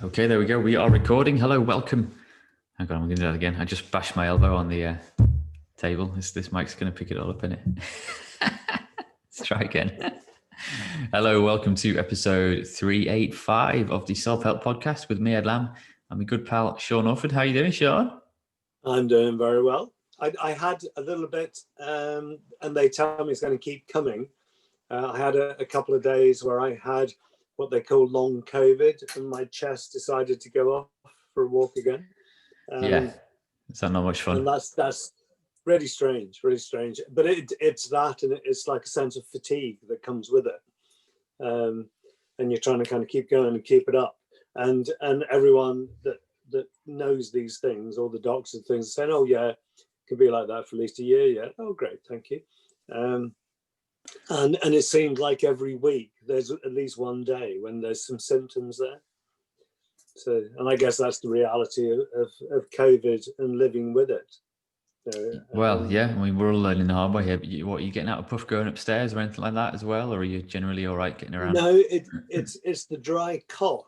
Okay, there we go. We are recording. Hello, welcome. Hang on, I'm going to do that again. I just bashed my elbow on the table. This mic's going to pick it all up, innit? Let's try again. Hello, welcome to episode 385 of the Self-Help Podcast with me, Ed Lamb, and my good pal, Sean Orford. How are you doing, Sean? I'm doing very well. I had a little bit, and they tell me it's going to keep coming. I had a couple of days where I had what they call long COVID, and my chest decided to go off for a walk again. Yeah, is that not much fun? And that's really strange, really strange. But it's that, and it's like a sense of fatigue that comes with it. And you're trying to kind of keep going and keep it up. And everyone that knows these things, all the doctors and things, are saying, "Oh yeah, it could be like that for at least a year." Yeah. Oh great, thank you. And it seems like every week there's at least one day when there's some symptoms there. So, and I guess that's the reality of COVID and living with it. So, well, yeah, I mean, we're all learning the hard way here. What, are you getting out of puff going upstairs or anything like that as well? Or are you generally all right getting around? No, it's the dry cough.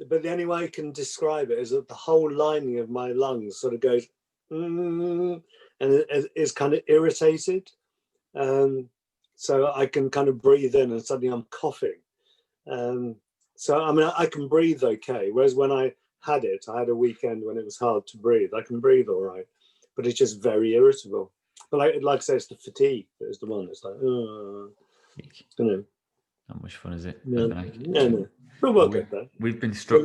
But the only way I can describe it is that the whole lining of my lungs sort of goes, and it is kind of irritated. So I can kind of breathe in and suddenly I'm coughing. So, I mean, I can breathe okay. Whereas when I had a weekend when it was hard to breathe. I can breathe all right, but it's just very irritable. But like I say, it's the fatigue that is the one that's like, Not much fun, is it? No. But we'll get there. We've been struck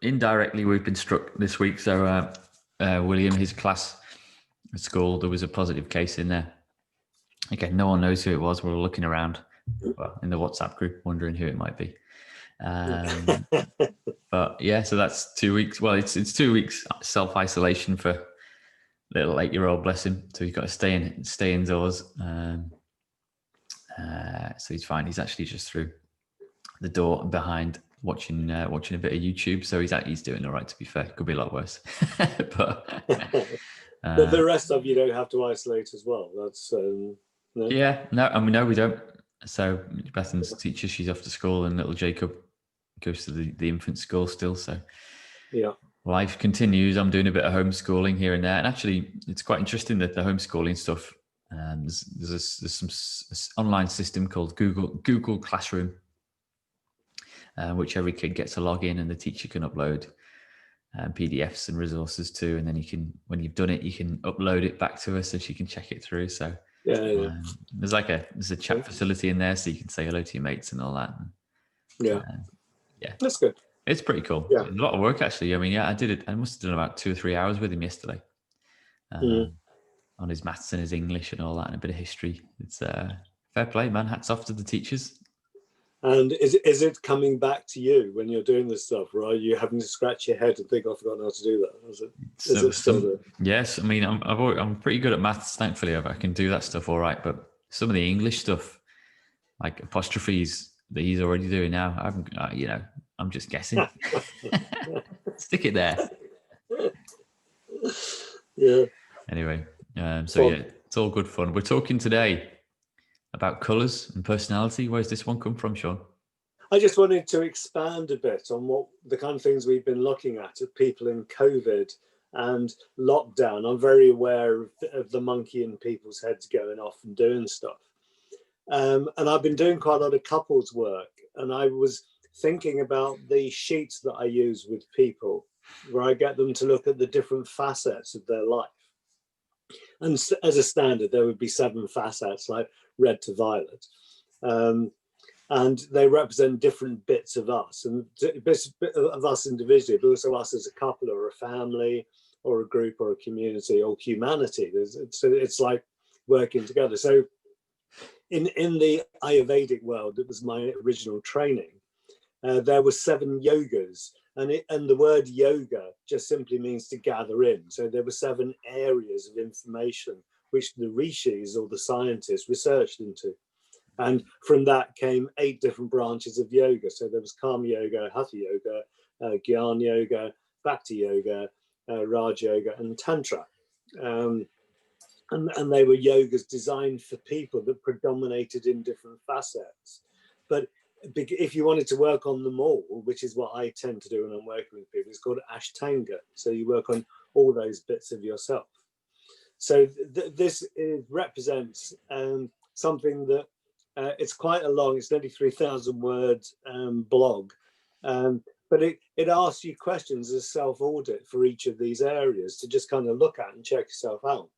indirectly. We've been struck this week. So William, his class at school, there was a positive case in there. Again, no one knows who it was. We're looking around in the WhatsApp group, wondering who it might be. But yeah, so that's 2 weeks. Well, it's 2 weeks self-isolation for little 8-year-old, bless him. So he's got to stay indoors. So he's fine. He's actually just through the door behind watching a bit of YouTube. So he's doing all right, to be fair. Could be a lot worse. But the rest of you don't have to isolate as well. That's no? Yeah, no, I mean, no, we don't. So Bethan's teacher, she's off to school, and little Jacob goes to the infant school still. So yeah, life continues. I'm doing a bit of homeschooling here and there, and actually, it's quite interesting that the homeschooling stuff. There's some online system called Google Classroom, which every kid gets to log in, and the teacher can upload PDFs and resources to, and then you can, when you've done it, you can upload it back to her so she can check it through. So there's a chat facility in there, so you can say hello to your mates and all that. Yeah, that's good. It's pretty cool. Yeah, a lot of work actually. I mean, I did it. I must have done about 2 or 3 hours with him yesterday. On his maths and his English and all that, and a bit of history. It's fair play, man. Hats off to the teachers. And is it coming back to you when you're doing this stuff, or are you having to scratch your head and think, "I've forgotten how to do that"? Is it still there? Yes, I mean, I'm pretty good at maths, thankfully. I can do that stuff all right, but some of the English stuff, like apostrophes that he's already doing now, I'm just guessing. Stick it there. Yeah. Anyway, it's all good fun. We're talking today about colours and personality. Where's this one come from, Sean? I just wanted to expand a bit on what the kind of things we've been looking at people in COVID and lockdown. I'm very aware of the monkey in people's heads going off and doing stuff. And I've been doing quite a lot of couples work, and I was thinking about the sheets that I use with people, where I get them to look at the different facets of their life. And as a standard, there would be 7 facets, like red to violet. And they represent different bits of us, and bits of us individually, but also us as a couple or a family or a group or a community or humanity. It's like working together. So in the Ayurvedic world, it was my original training. There were 7 yogas. And the word yoga just simply means to gather in. So there were 7 areas of information which the rishis or the scientists researched into. And from that came 8 different branches of yoga. So there was Karma Yoga, Hatha Yoga, Gyan Yoga, Bhakti Yoga, Raj Yoga, and Tantra. And they were yogas designed for people that predominated in different facets. But if you wanted to work on them all, which is what I tend to do when I'm working with people, it's called Ashtanga. So you work on all those bits of yourself. So this represents something that it's quite a long, it's nearly 3,000 words blog, but it asks you questions as self-audit for each of these areas to just kind of look at and check yourself out.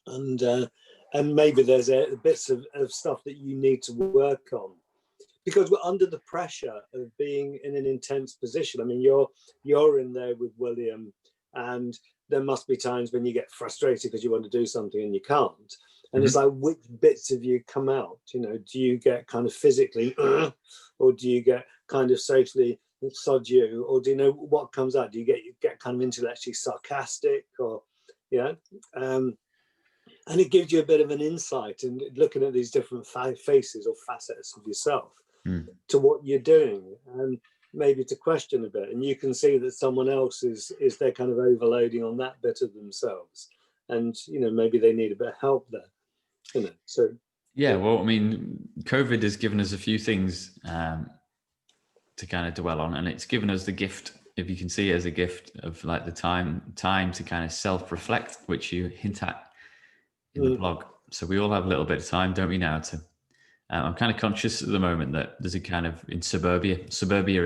And maybe there's bits of stuff that you need to work on, because we're under the pressure of being in an intense position. I mean, you're in there with William, and there must be times when you get frustrated because you want to do something and you can't. And it's like, which bits of you come out? You know, do you get kind of physically, or do you get kind of socially sod you, or do you know what comes out? Do you get kind of intellectually sarcastic, or and it gives you a bit of an insight in looking at these different faces or facets of yourself to what you're doing, and maybe to question a bit. And you can see that someone else is they're kind of overloading on that bit of themselves, and maybe they need a bit of help there. So yeah, well, I mean, COVID has given us a few things to kind of dwell on, and it's given us the gift, if you can see it as a gift, of like the time to kind of self-reflect, which you hint at in the blog. So we all have a little bit of time, don't we, now to I'm kind of conscious at the moment that there's a kind of, in suburbia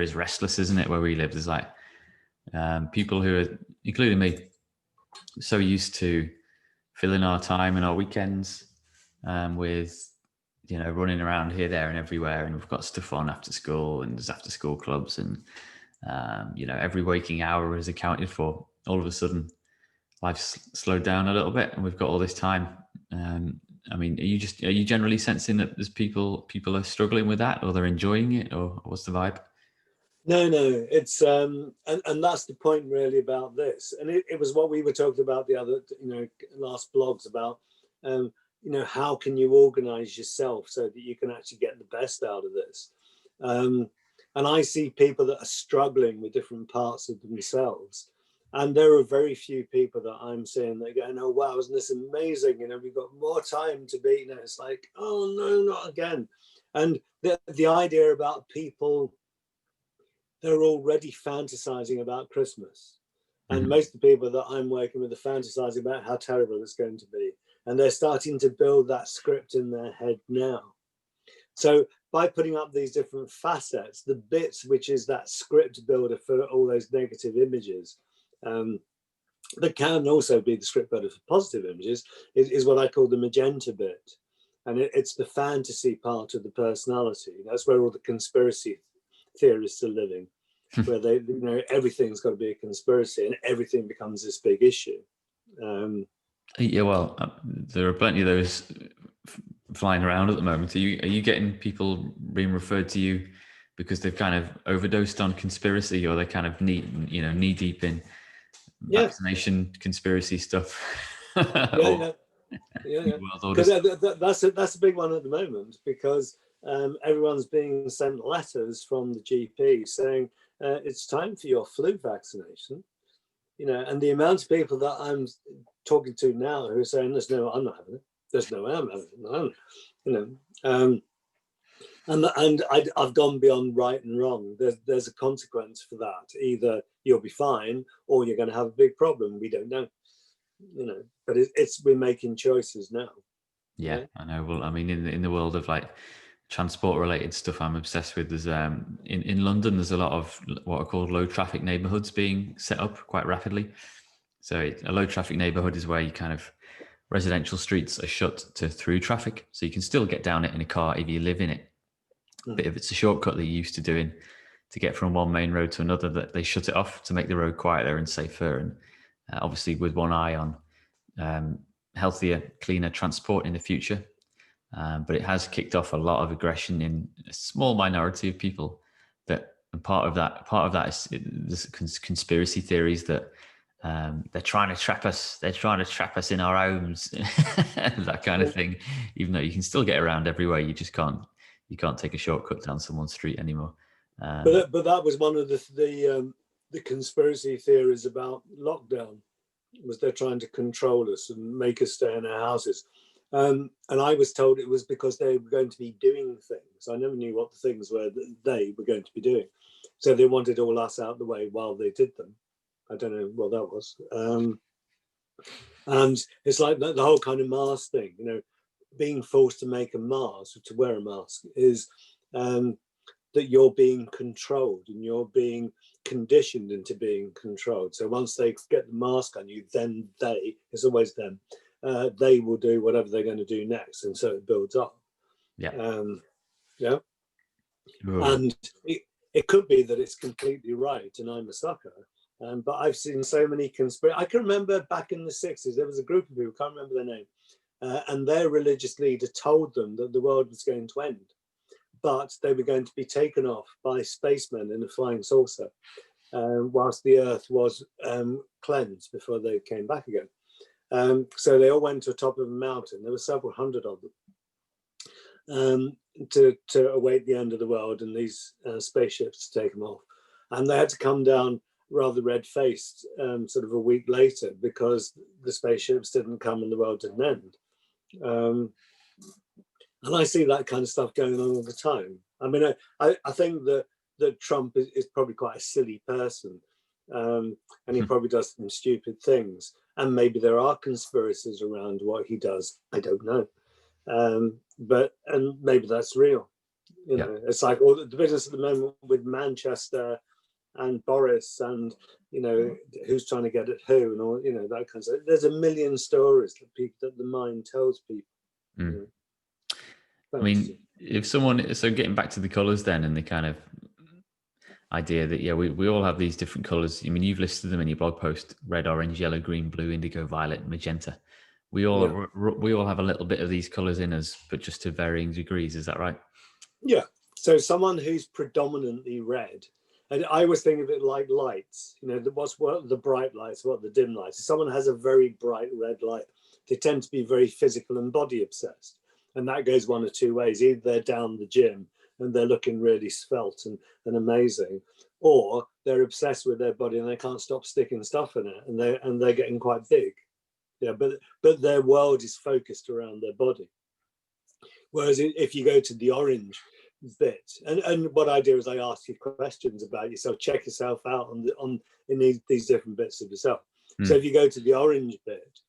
is restless, isn't it, where we live? There's like people who are, including me, so used to filling our time and our weekends with running around here, there and everywhere, and we've got stuff on after school, and there's after school clubs, and every waking hour is accounted for. All of a sudden life's slowed down a little bit, and we've got all this time. I mean, are you generally sensing that there's people are struggling with that, or they're enjoying it, or what's the vibe? No, it's and that's the point really about this. And it was what we were talking about the other, last blogs about, how can you organize yourself so that you can actually get the best out of this. And I see people that are struggling with different parts of themselves. And there are very few people that I'm seeing that go, oh, wow, isn't this amazing? We've got more time to be, it's like, oh, no, not again. And the idea about people, they're already fantasizing about Christmas. And most of the people that I'm working with are fantasizing about how terrible it's going to be. And they're starting to build that script in their head now. So by putting up these different facets, the bits, which is that script builder for all those negative images, that can also be the script builder for positive images, is what I call the magenta bit. And it's the fantasy part of the personality. That's where all the conspiracy theorists are living, where they, everything's got to be a conspiracy and everything becomes this big issue. Yeah, well, there are plenty of those flying around at the moment. Are you getting people being referred to you because they've kind of overdosed on conspiracy, or they're kind of knee deep in vaccination conspiracy stuff? Yeah. Because that's a big one at the moment, because everyone's being sent letters from the GP saying it's time for your flu vaccination. And the amount of people that I'm talking to now who are saying, "There's no, I'm not having it. There's no way I'm having it." And I've gone beyond right and wrong. There's a consequence for that. Either you'll be fine, or you're going to have a big problem. We don't know. But we're making choices now. Yeah, I know. Well, I mean, in the world of like transport related stuff, I'm obsessed with. There's in London, there's a lot of what are called low traffic neighborhoods being set up quite rapidly. So a low traffic neighborhood is where you kind of residential streets are shut to through traffic, so you can still get down it in a car if you live in it. But if it's a shortcut that you're used to doing to get from one main road to another, that they shut it off to make the road quieter and safer, and obviously with one eye on healthier, cleaner transport in the future. But it has kicked off a lot of aggression in a small minority of people. And part of that is this conspiracy theories that they're trying to trap us. They're trying to trap us in our homes, that kind of thing. Even though you can still get around everywhere, you just can't. You can't take a shortcut down someone's street anymore. But that was one of the conspiracy theories about lockdown, was they're trying to control us and make us stay in our houses. And I was told it was because they were going to be doing things. I never knew what the things were that they were going to be doing. So they wanted all us out the way while they did them. I don't know what that was. And it's like the whole kind of mask thing, you know, being forced to make a mask, to wear a mask, is that you're being controlled and you're being conditioned into being controlled. So once they get the mask on you, then it's always them, they will do whatever they're going to do next. And so it builds up. Yeah. Yeah. And it could be that it's completely right and I'm a sucker. But I've seen so many conspiracy. I can remember back in the 60s, there was a group of people, can't remember their name, and their religious leader told them that the world was going to end, but they were going to be taken off by spacemen in a flying saucer, whilst the Earth was cleansed before they came back again. So they all went to the top of a mountain. There were several hundred of them to await the end of the world, and these spaceships to take them off. And they had to come down rather red-faced sort of a week later because the spaceships didn't come and the world didn't end. And I see that kind of stuff going on all the time. I mean, I think that Trump is probably quite a silly person, and he probably does some stupid things. And maybe there are conspiracies around what he does. I don't know. And maybe that's real. You know, it's like all the business at the moment with Manchester and Boris, and you know who's trying to get at who, and all, you know, that kind of stuff. There's a million stories that the mind tells people. You know. I mean, if someone, so getting back to the colours then, and the kind of idea that we all have these different colours. I mean, you've listed them in your blog post: red, orange, yellow, green, blue, indigo, violet, magenta. We all have a little bit of these colours in us, but just to varying degrees. Is that right? Yeah. So someone who's predominantly red, and I always think of it like lights. You know, what the bright lights, what the dim lights. If someone has a very bright red light, they tend to be very physical and body obsessed. And that goes one of two ways. Either they're down the gym and they're looking really svelte and amazing, or they're obsessed with their body and they can't stop sticking stuff in it, and they're getting quite big. Yeah, but their world is focused around their body. Whereas if you go to the orange bit, and what I do is I ask you questions about yourself, check yourself out in these different bits of yourself. So if you go to the orange bit,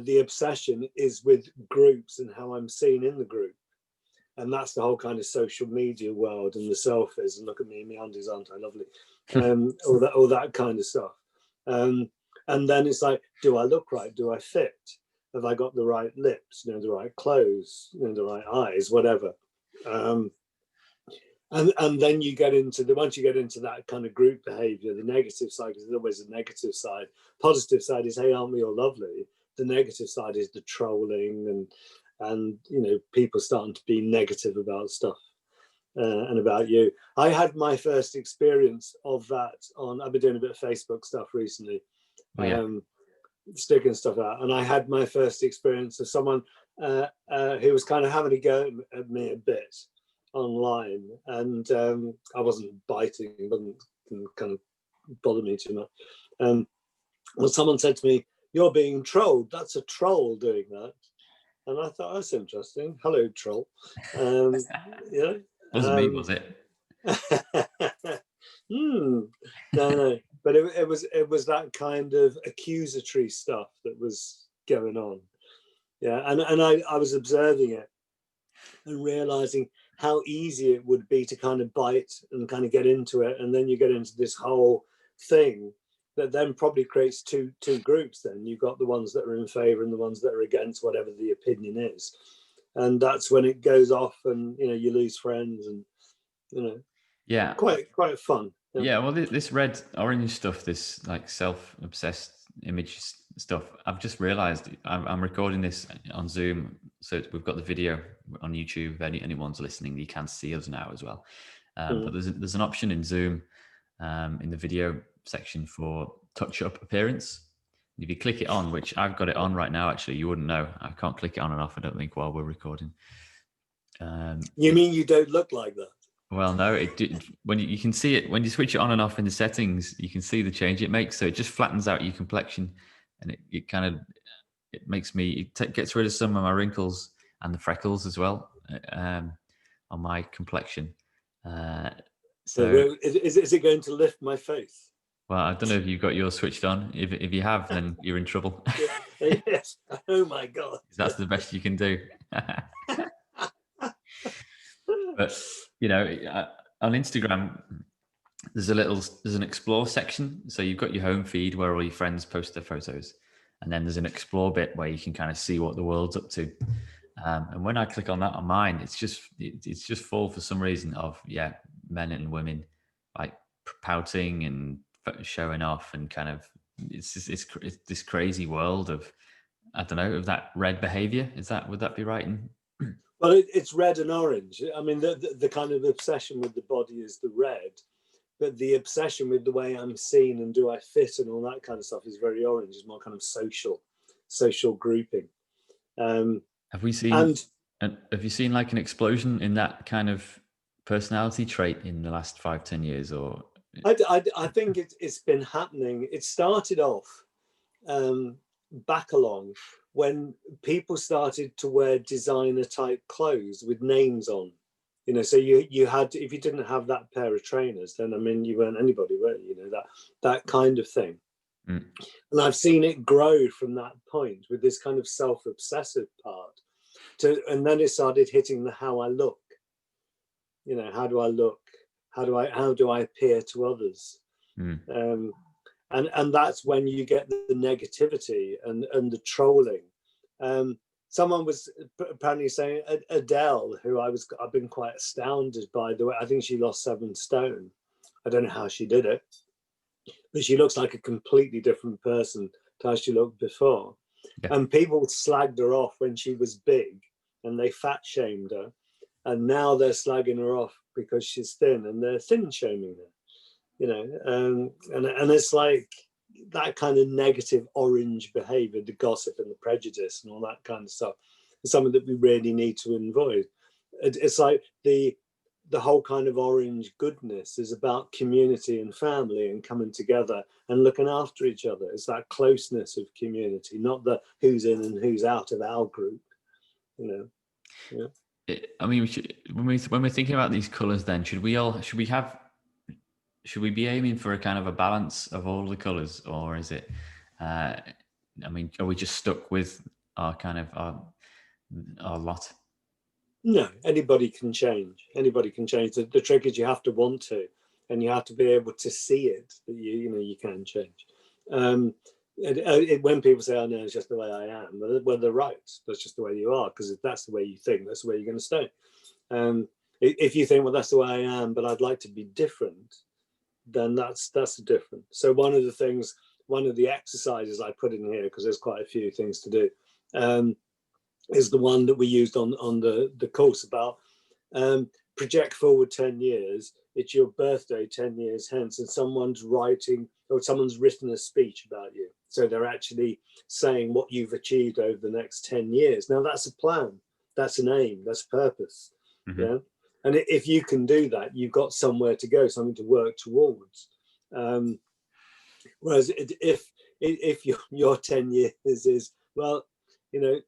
the obsession is with groups and how I'm seen in the group. And that's the whole kind of social media world and the selfies, and look at me in my undies, aren't I lovely? all that kind of stuff. And then it's like, do I look right? Do I fit? Have I got the right lips? You know, the right clothes? You know, the right eyes? Whatever. And then you get into once you get into that kind of group behavior, the negative side, because there's always a negative side. Positive side is, hey, aren't we all lovely? The negative side is the trolling and you know, people starting to be negative about stuff and about you. I had my first experience of that I've been doing a bit of Facebook stuff recently, sticking stuff out, and I had my first experience of someone who was kind of having a go at me a bit online, and I wasn't biting, it didn't kind of bother me too much. Well, someone said to me, "You're being trolled. That's a troll doing that." And I thought, that's interesting. Hello, troll. Yeah. Wasn't me, was it? No. But it was that kind of accusatory stuff that was going on. Yeah. And I was observing it and realizing how easy it would be to kind of bite and kind of get into it. And then you get into this whole thing that then probably creates two groups. Then you've got the ones that are in favor and the ones that are against whatever the opinion is, and that's when it goes off, and you know, you lose friends, and you know, quite fun. Yeah, well, this red orange stuff, this like self-obsessed image stuff, I've just realized I'm recording this on Zoom, so we've got the video on YouTube. If anyone's listening, you can see us now as well. But there's an option in Zoom in the video section for touch-up appearance. If you click it on, which I've got it on right now, actually, you wouldn't know. I can't click it on and off, I don't think, while we're recording. You mean you don't look like that? Well, no, when you can see it, when you switch it on and off in the settings, you can see the change it makes. So it just flattens out your complexion, and it kind of it makes me, gets rid of some of my wrinkles and the freckles as well, on my complexion. So, Is it going to lift my face? well, I don't know if you've got yours switched on. If you have, then you're in trouble. Yes. Oh my God. That's the best you can do. But on Instagram, there's an explore section. So you've got your home feed where all your friends post their photos, and then there's an explore bit where you can kind of see what the world's up to. And when I click on that on mine, it's just full for some reason of men and women like pouting and showing off, and kind of it's this crazy world of, I don't know, of that red behavior. Would that be right? Well, it's red and orange. I mean, the kind of obsession with the body is the red, but the obsession with the way I'm seen and do I fit and all that kind of stuff is very orange. It's more kind of social grouping. Have you seen like an explosion in that kind of personality trait in the last 5-10 years? Or I think it's been happening. It started off back along when people started to wear designer type clothes with names on. So you had to, if you didn't have that pair of trainers, then I mean you weren't anybody, were you? That kind of thing. And I've seen it grow from that point with this kind of self-obsessive part and then it started hitting the how I look. How do I look? How do I appear to others? And that's when you get the negativity and the trolling. Someone was apparently saying Adele, who I've been quite astounded by the way. I think she lost 7 stone. I don't know how she did it, but she looks like a completely different person to how she looked before. Yeah. And people slagged her off when she was big, and they fat shamed her, and now they're slagging her off because she's thin, and they're thin shaming her. And it's like that kind of negative orange behavior, the gossip and the prejudice and all that kind of stuff is something that we really need to avoid. It's like the whole kind of orange goodness is about community and family and coming together and looking after each other. It's that closeness of community, not the who's in and who's out of our group. I mean, when we're thinking about these colours, then should we be aiming for a kind of a balance of all the colours, or is it? I mean, are we just stuck with our kind of our lot? No, anybody can change. Anybody can change. The trick is you have to want to, and you have to be able to see it that you can change. When people say, "Oh no, it's just the way I am," well, they're right. That's just the way you are, because if that's the way you think, that's the way you're going to stay. If you think, "Well, that's the way I am, but I'd like to be different," then that's the difference. So one of the exercises I put in here, because there's quite a few things to do, is the one that we used on the course about project forward 10 years. It's your birthday 10 years hence, and someone's writing or someone's written a speech about you. So they're actually saying what you've achieved over the next 10 years. Now that's a plan, that's an aim, that's a purpose. Mm-hmm. Yeah. And if you can do that, you've got somewhere to go, something to work towards. Whereas if your 10 years is, well,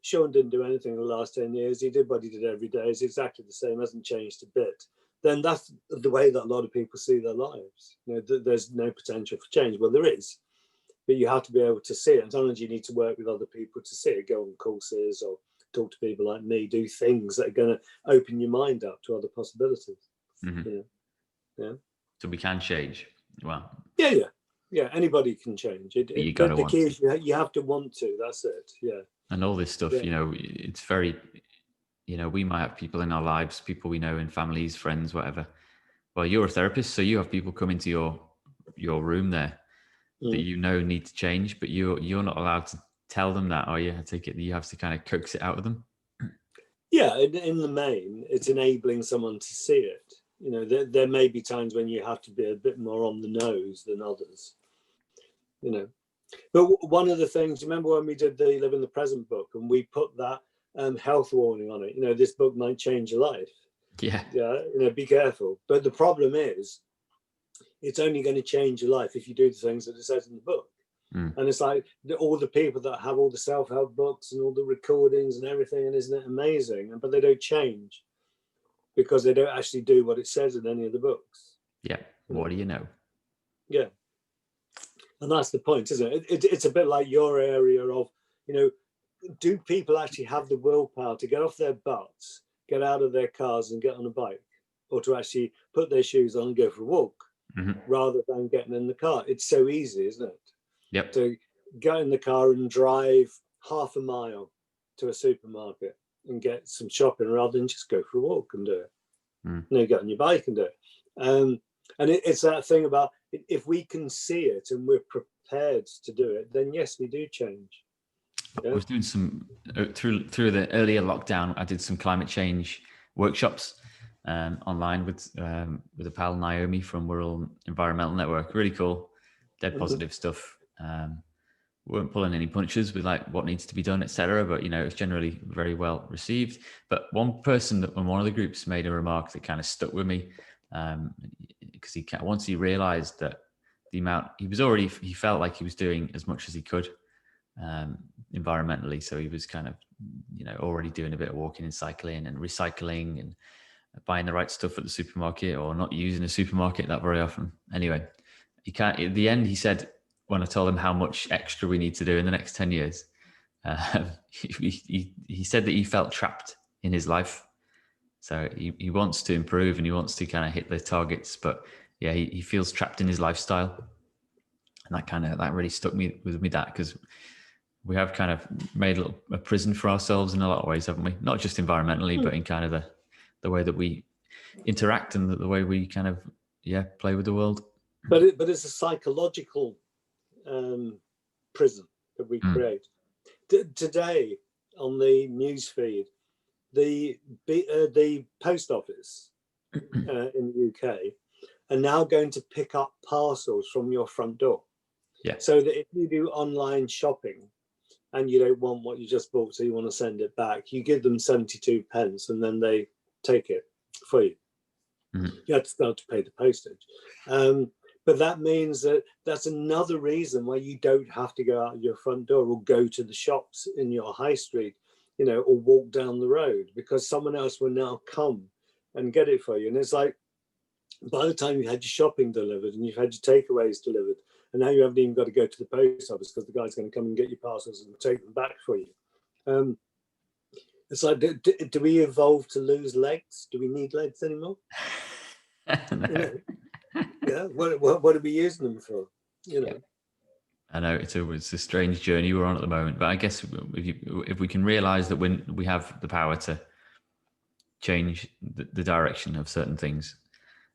Sean didn't do anything in the last 10 years. He did what he did every day. It's exactly the same, hasn't changed a bit. Then that's the way that a lot of people see their lives. There's no potential for change. Well, there is, but you have to be able to see it. And sometimes you need to work with other people to see it, go on courses or talk to people like me, do things that are going to open your mind up to other possibilities. Mm-hmm. Yeah. So we can change. Well. Yeah. Anybody can change. The key is you have to want to. That's it. Yeah. And all this stuff, it's very, we might have people in our lives, people we know in families, friends, whatever. Well, you're a therapist, so you have people come into your room there that need to change, but you're not allowed to tell them that, are you? I take it that you have to kind of coax it out of them. Yeah, in the main, it's enabling someone to see it. There may be times when you have to be a bit more on the nose than others. But one of the things, remember when we did the Live in the Present book and we put that health warning on it, this book might change your life. Yeah. Yeah, be careful. But the problem is, it's only going to change your life if you do the things that it says in the book. And it's like all the people that have all the self-help books and all the recordings and everything, and isn't it amazing? But they don't change because they don't actually do what it says in any of the books. Yeah. What do you know? Yeah. And that's the point, isn't it? It's a bit like your area of, do people actually have the willpower to get off their butts, get out of their cars and get on a bike, or to actually put their shoes on and go for a walk rather than getting in the car? It's so easy, isn't it? Yep. To get in the car and drive half a mile to a supermarket and get some shopping rather than just go for a walk and do it. Get on your bike and do it. And it's that thing about, if we can see it and we're prepared to do it, then yes, we do change. I was doing some through the earlier lockdown. I did some climate change workshops online with a pal, Naomi from World Environmental Network. Really cool, dead positive stuff. We weren't pulling any punches with like what needs to be done, etc. But it's generally very well received. But one person on one of the groups made a remark that kind of stuck with me, because once he realised that the amount he felt like he was doing as much as he could environmentally. So he was kind of already doing a bit of walking and cycling and recycling and buying the right stuff at the supermarket, or not using a supermarket that very often. Anyway, at the end, he said, when I told him how much extra we need to do in the next 10 years, he said that he felt trapped in his life. So he wants to improve and he wants to kind of hit the targets, but yeah, he feels trapped in his lifestyle. And that really stuck with me, that because we have kind of made a prison for ourselves in a lot of ways, haven't we? Not just environmentally, but in kind of the way that we interact and the way we kind of, play with the world. But it's a psychological prison that we create. Today on the news feed, the post office in the UK are now going to pick up parcels from your front door. Yeah. So that if you do online shopping and you don't want what you just bought, so you want to send it back, you give them 72 pence and then they take it for you. You have to start to pay the postage. But that means that's another reason why you don't have to go out your front door or go to the shops in your high street, or walk down the road, because someone else will now come and get it for you. And it's like, by the time you've had your shopping delivered and you've had your takeaways delivered, and now you haven't even got to go to the post office because the guy's going to come and get your parcels and take them back for you. It's like, do we evolve to lose legs? Do we need legs anymore? No. Yeah. What are we using them for? Yeah. I know it's a strange journey we're on at the moment, but I guess if we can realize that when we have the power to change the direction of certain things,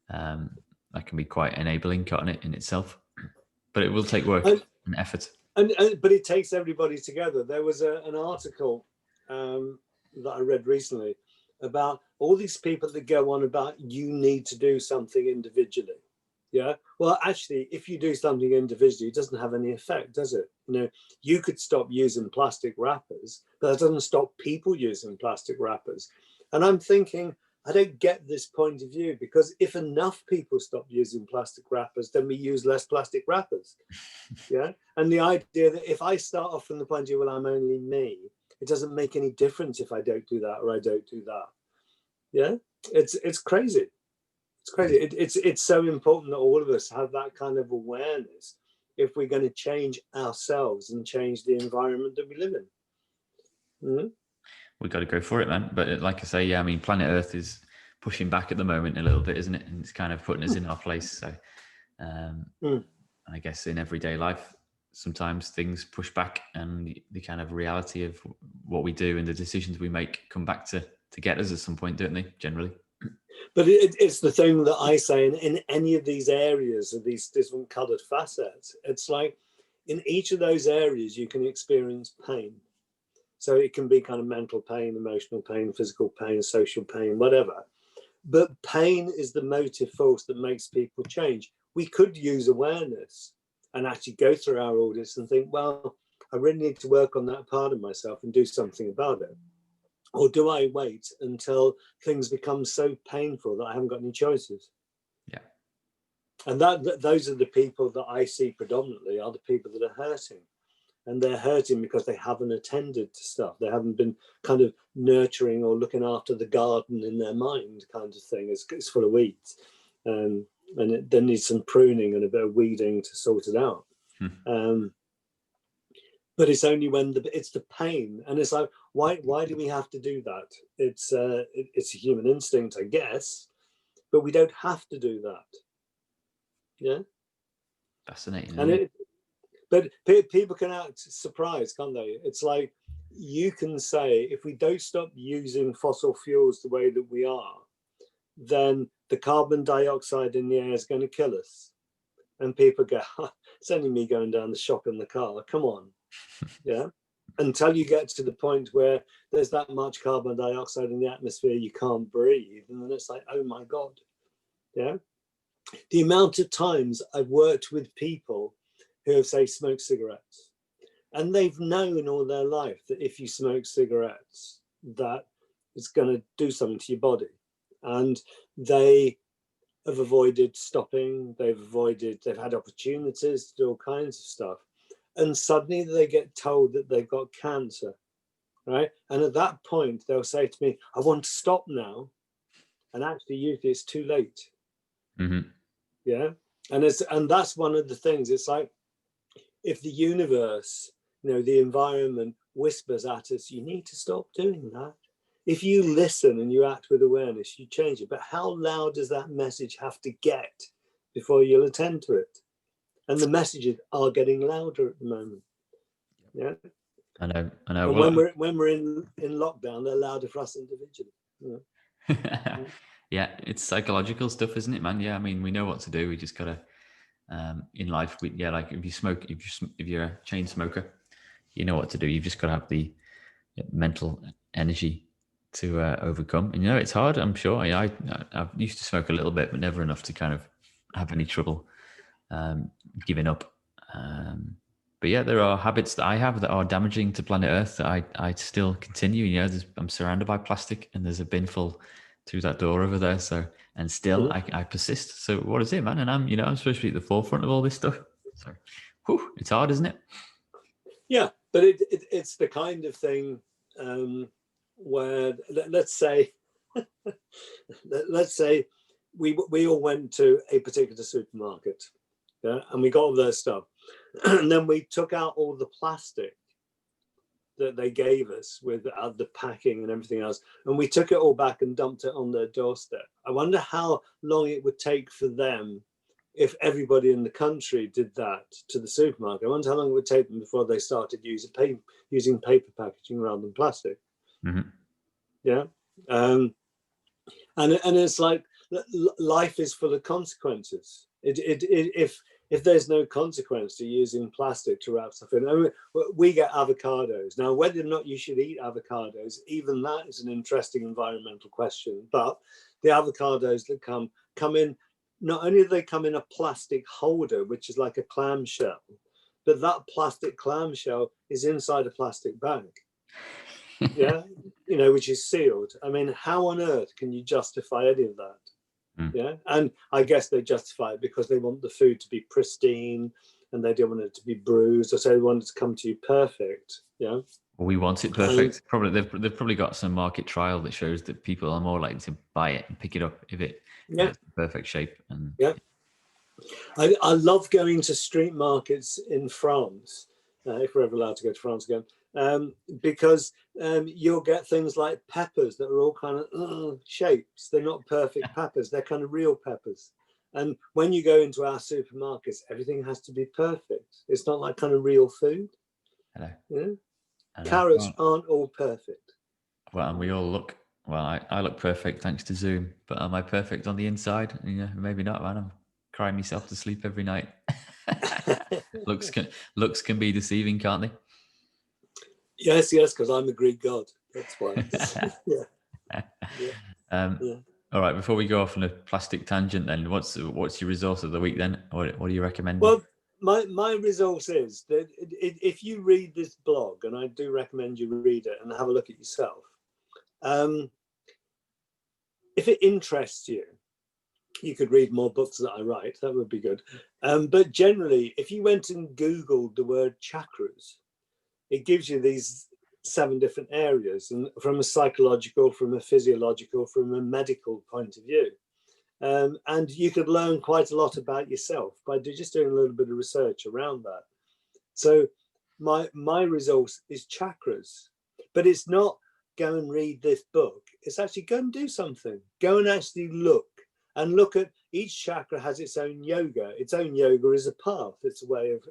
that can be quite enabling, can't it, in itself? But it will take work and effort. But it takes everybody together. There was an article that I read recently about all these people that go on about you need to do something individually. Yeah. Well, actually, if you do something individually, it doesn't have any effect, does it? You could stop using plastic wrappers, but that doesn't stop people using plastic wrappers. And I'm thinking, I don't get this point of view, because if enough people stop using plastic wrappers, then we use less plastic wrappers. Yeah. And the idea that if I start off from the point of view, well, I'm only me, it doesn't make any difference if I don't do that or I don't do that. Yeah. It's crazy. It's crazy. It's so important that all of us have that kind of awareness if we're going to change ourselves and change the environment that we live in. We've got to go for it, man. But like I say, planet Earth is pushing back at the moment a little bit, isn't it? And it's kind of putting us in our place. So I guess in everyday life, sometimes things push back, and the kind of reality of what we do and the decisions we make come back to get us at some point, don't they, generally? But it's the thing that I say in any of these areas of these different coloured facets, it's like in each of those areas you can experience pain. So it can be kind of mental pain, emotional pain, physical pain, social pain, whatever. But pain is the motive force that makes people change. We could use awareness and actually go through our audits and think, well, I really need to work on that part of myself and do something about it. Or do I wait until things become so painful that I haven't got any choices? Yeah. And those are the people that I see predominantly are the people that are hurting. And they're hurting because they haven't attended to stuff. They haven't been kind of nurturing or looking after the garden in their mind, kind of thing. It's full of weeds. And there needs some pruning and a bit of weeding to sort it out. But it's only when it's the pain. And it's like, why do we have to do that? It's a human instinct, I guess, but we don't have to do that. Yeah. Fascinating. And but people can act surprised, can't they? It's like, you can say, if we don't stop using fossil fuels the way that we are, then the carbon dioxide in the air is going to kill us. And people go, it's only me going down the shop in the car. Come on. Yeah. Until you get to the point where there's that much carbon dioxide in the atmosphere, you can't breathe. And then it's like, oh my God. Yeah. The amount of times I've worked with people who have, say, smoked cigarettes, and they've known all their life that if you smoke cigarettes, that it's going to do something to your body. And they have avoided stopping, they've had opportunities to do all kinds of stuff. And suddenly they get told that they've got cancer, right? And at that point, they'll say to me, I want to stop now. And actually, usually it's too late. Mm-hmm. Yeah. And that's one of the things. It's like, if the universe, the environment whispers at us, you need to stop doing that. If you listen and you act with awareness, you change it. But how loud does that message have to get before you'll attend to it? And the messages are getting louder at the moment. Yeah. I know. And well, when we're in lockdown, they're louder for us individually. Yeah. Yeah, it's psychological stuff, isn't it, man? Yeah, I mean, we know what to do. We just gotta in life. Like if you smoke, if you're a chain smoker, you know what to do. You've just got to have the mental energy to overcome. And it's hard. I'm sure. I used to smoke a little bit, but never enough to kind of have any trouble giving up. But yeah, there are habits that I have that are damaging to planet Earth that I still continue. I'm surrounded by plastic, and there's a bin full through that door over there. So, and still I persist. So what is it, man? And I'm supposed to be at the forefront of all this stuff. So, it's hard, isn't it? Yeah, but it's the kind of thing where let's say we all went to a particular supermarket, yeah, and we got all their stuff, and then we took out all the plastic that they gave us with the packing and everything else, and we took it all back and dumped it on their doorstep. I wonder how long it would take for them if everybody in the country did that to the supermarket. I wonder how long it would take them before they started using paper packaging rather than plastic. Mm-hmm. Yeah. And it's like, life is full of consequences. If there's no consequence to using plastic to wrap stuff in, I mean, we get avocados. Now, whether or not you should eat avocados, even that is an interesting environmental question. But the avocados that come in, not only do they come in a plastic holder, which is like a clamshell, but that plastic clamshell is inside a plastic bag. Yeah, which is sealed. I mean, how on earth can you justify any of that? Yeah, and I guess they justify it because they want the food to be pristine and they don't want it to be bruised, or so they want it to come to you perfect. Yeah, well, we want it perfect. They've probably got some market trial that shows that people are more likely to buy it and pick it up if it's in perfect shape. And I love going to street markets in France, if we're ever allowed to go to France again, because you'll get things like peppers that are all kind of shapes. They're not perfect peppers. They're kind of real peppers. And when you go into our supermarkets, everything has to be perfect. It's not like kind of real food. Hello. Yeah? Carrots aren't all perfect. Well, and we all look, well, I look perfect thanks to Zoom, but am I perfect on the inside? Maybe not, man. I'm crying myself to sleep every night. Looks can be deceiving, can't they? Yes, because I'm a Greek god. That's why. All right. Before we go off on a plastic tangent, then what's your resource of the week? Then what do you recommend? Well, my resource is that if you read this blog, and I do recommend you read it and have a look at yourself, if it interests you, You could read more books that I write. That would be good. But generally, if you went and Googled the word chakras, it gives you these 7 different areas, and from a psychological, from a physiological, from a medical point of view. And you could learn quite a lot about yourself by just doing a little bit of research around that. So my resource is chakras, but it's not go and read this book. It's actually go and do something. Go and actually look at each chakra has its own yoga. Its own yoga is a path. It's a way of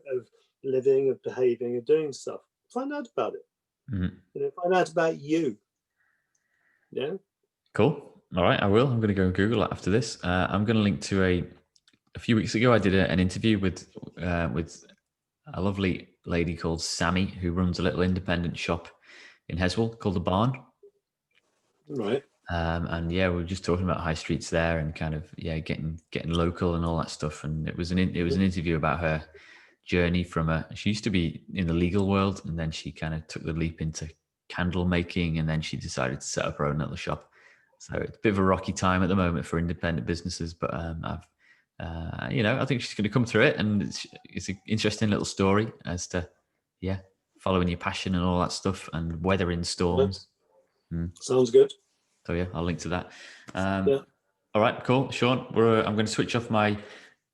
living, of behaving, of doing stuff. Find out about it. Find out about you. Yeah. Cool. All right, I will. I'm going to go and Google it after this. I'm going to link to a few weeks ago, I did an interview with a lovely lady called Sammy, who runs a little independent shop in Heswell called The Barn. Right. And yeah, we were just talking about high streets there and kind of, getting local and all that stuff. And it was an interview about her journey from she used to be in the legal world, and then she kind of took the leap into candle making, and then she decided to set up her own little shop. So it's a bit of a rocky time at the moment for independent businesses, but I think she's going to come through it, and it's an interesting little story as to, following your passion and all that stuff, and weathering storms. Sounds good. So yeah, I'll link to that. All right, cool, Sean. I'm going to switch off my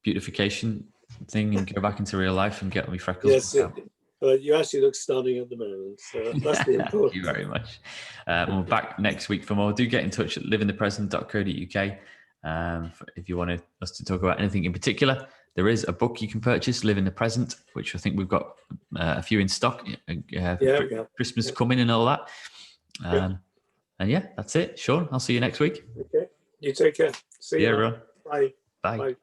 beautification thing and go back into real life and get all my freckles. Yes. You actually look stunning at the moment, so that's the important. Thank you very much. We're back next week for more. Do get in touch at liveinthepresent.co.uk if you want us to talk about anything in particular. There is a book you can purchase, Live in the Present, which I think we've got a few in stock. Christmas coming and all that. And that's it. Sean, I'll see you next week. Okay. You take care. See you. Everyone. Bye. Bye.